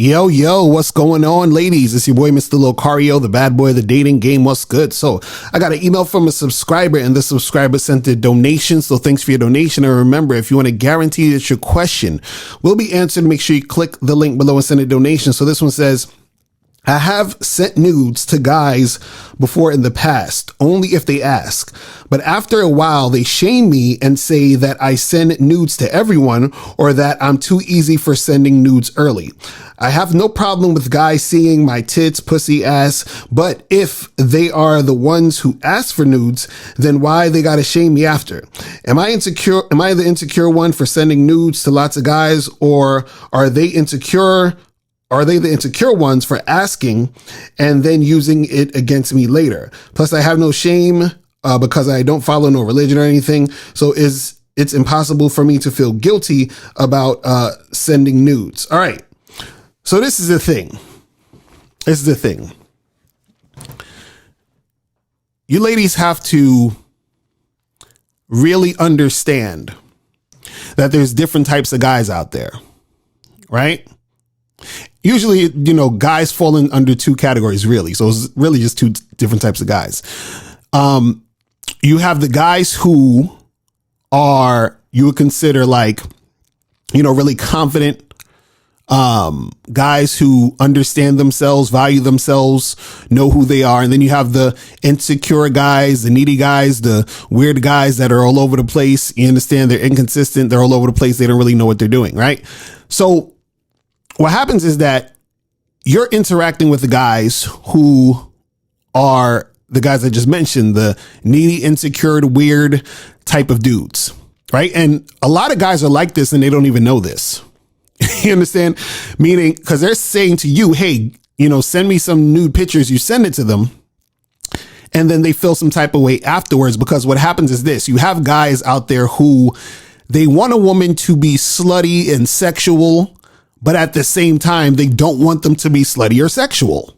Yo, yo, what's going on, ladies? It's your boy, Mr. Locario, the bad boy of the dating game. What's good? So I got an email from a subscriber, and the subscriber sent a donation. So thanks for your donation. And remember, if you want to guarantee that your question will be answered, make sure you click the link below and send a donation. So this one says, I have sent nudes to guys before in the past, only if they ask. But after a while, they shame me and say that I send nudes to everyone or that I'm too easy for sending nudes early. I have no problem with guys seeing my tits, pussy, ass, but if they are the ones who ask for nudes, then why they gotta shame me after? Am I insecure? Am I the insecure one for sending nudes to lots of guys, or are they insecure? Are they the insecure ones for asking and then using it against me later? Plus, I have no shame because I don't follow no religion or anything. So it's impossible for me to feel guilty about sending nudes. All right. So this is the thing. This is the thing. You ladies have to really understand that there's different types of guys out there, right? Usually, you know, guys fall in under two categories, really. So it's really just two different types of guys. You have the guys who are, you would consider like, you know, really confident, guys who understand themselves, value themselves, know who they are. And then you have the insecure guys, the needy guys, the weird guys that are all over the place. You understand they're inconsistent. They're all over the place. They don't really know what they're doing. Right. So what happens is that you're interacting with the guys who are the guys I just mentioned, the needy, insecure, weird type of dudes, right? And a lot of guys are like this and they don't even know this. You understand? Meaning, because they're saying to you, hey, you know, send me some nude pictures. You send it to them. And then they feel some type of way afterwards, because what happens is this: you have guys out there who they want a woman to be slutty and sexual, but at the same time, they don't want them to be slutty or sexual.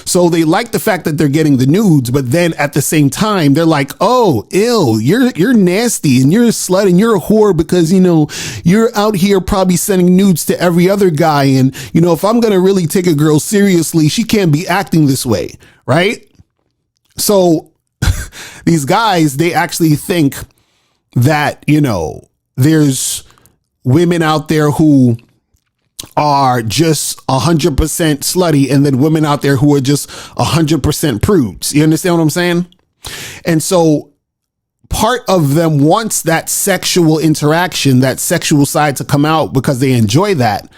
So they like the fact that they're getting the nudes, but then at the same time, they're like, oh, ew, you're nasty and you're a slut and you're a whore because, you know, you're out here probably sending nudes to every other guy. And, you know, if I'm going to really take a girl seriously, she can't be acting this way. Right. So these guys, they actually think that, you know, there's women out there who are just 100% slutty, and then women out there who are just 100% prudes. You understand what I'm saying? And so part of them wants that sexual interaction, that sexual side to come out because they enjoy that.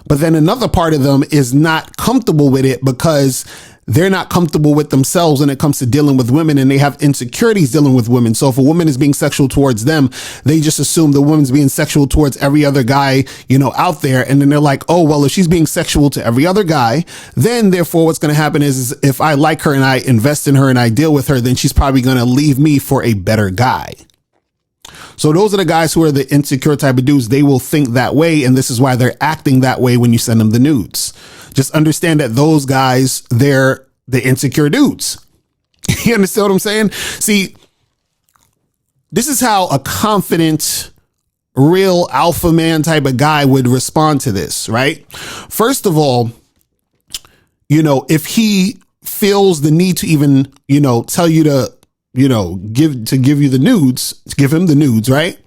But then another part of them is not comfortable with it because they're not comfortable with themselves when it comes to dealing with women, and they have insecurities dealing with women. So if a woman is being sexual towards them, they just assume the woman's being sexual towards every other guy, you know, out there. And then they're like, oh, well, if she's being sexual to every other guy, then therefore what's going to happen is if I like her and I invest in her and I deal with her, then she's probably going to leave me for a better guy. So those are the guys who are the insecure type of dudes. They will think that way. And this is why they're acting that way when you send them the nudes. Just understand that those guys, they're the insecure dudes. You understand what I'm saying? See, this is how a confident, real alpha man type of guy would respond to this, right? First of all, you know, if he feels the need to even, you know, tell you to, you know, give you the nudes, give him the nudes, right?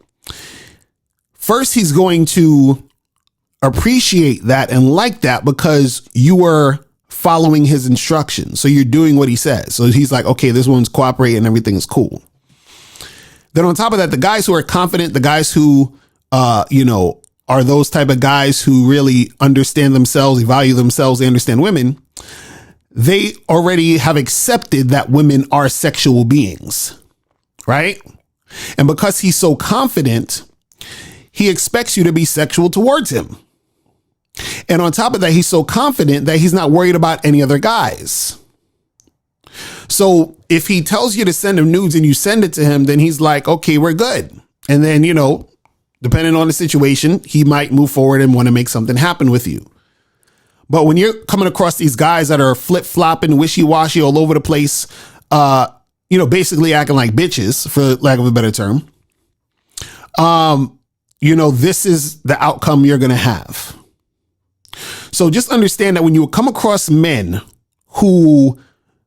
First, he's going to appreciate that and like that because you are following his instructions. So you're doing what he says. So he's like, okay, this one's cooperating and everything is cool. Then on top of that, the guys who are confident, the guys who, you know, are those type of guys who really understand themselves, they value themselves, they understand women. They already have accepted that women are sexual beings, right? And because he's so confident, he expects you to be sexual towards him. And on top of that, he's so confident that he's not worried about any other guys. So if he tells you to send him nudes and you send it to him, then he's like, okay, we're good. And then, you know, depending on the situation, he might move forward and want to make something happen with you. But when you're coming across these guys that are flip flopping, wishy washy all over the place, you know, basically acting like bitches, for lack of a better term, you know, this is the outcome you're going to have. So just understand that when you come across men who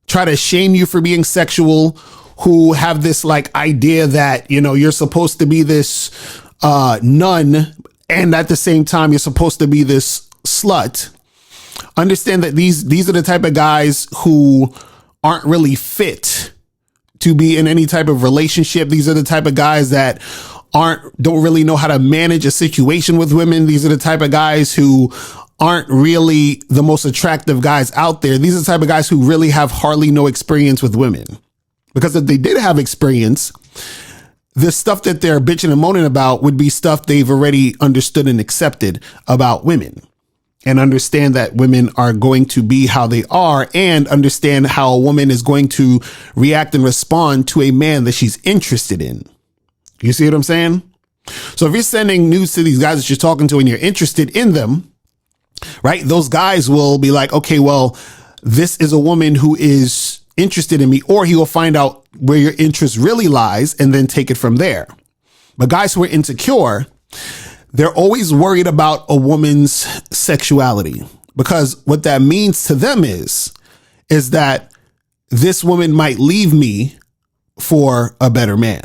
try to shame you for being sexual, who have this like idea that, you know, you're supposed to be this nun and at the same time you're supposed to be this slut, understand that these are the type of guys who aren't really fit to be in any type of relationship. These are the type of guys that don't really know how to manage a situation with women. These are the type of guys who aren't really the most attractive guys out there. These are the type of guys who really have hardly no experience with women. Because if they did have experience, the stuff that they're bitching and moaning about would be stuff they've already understood and accepted about women, and understand that women are going to be how they are, and understand how a woman is going to react and respond to a man that she's interested in. You see what I'm saying? So if you're sending news to these guys that you're talking to and you're interested in them, right, those guys will be like, okay, well, this is a woman who is interested in me, or he will find out where your interest really lies and then take it from there. But guys who are insecure, they're always worried about a woman's sexuality, because what that means to them is that this woman might leave me for a better man.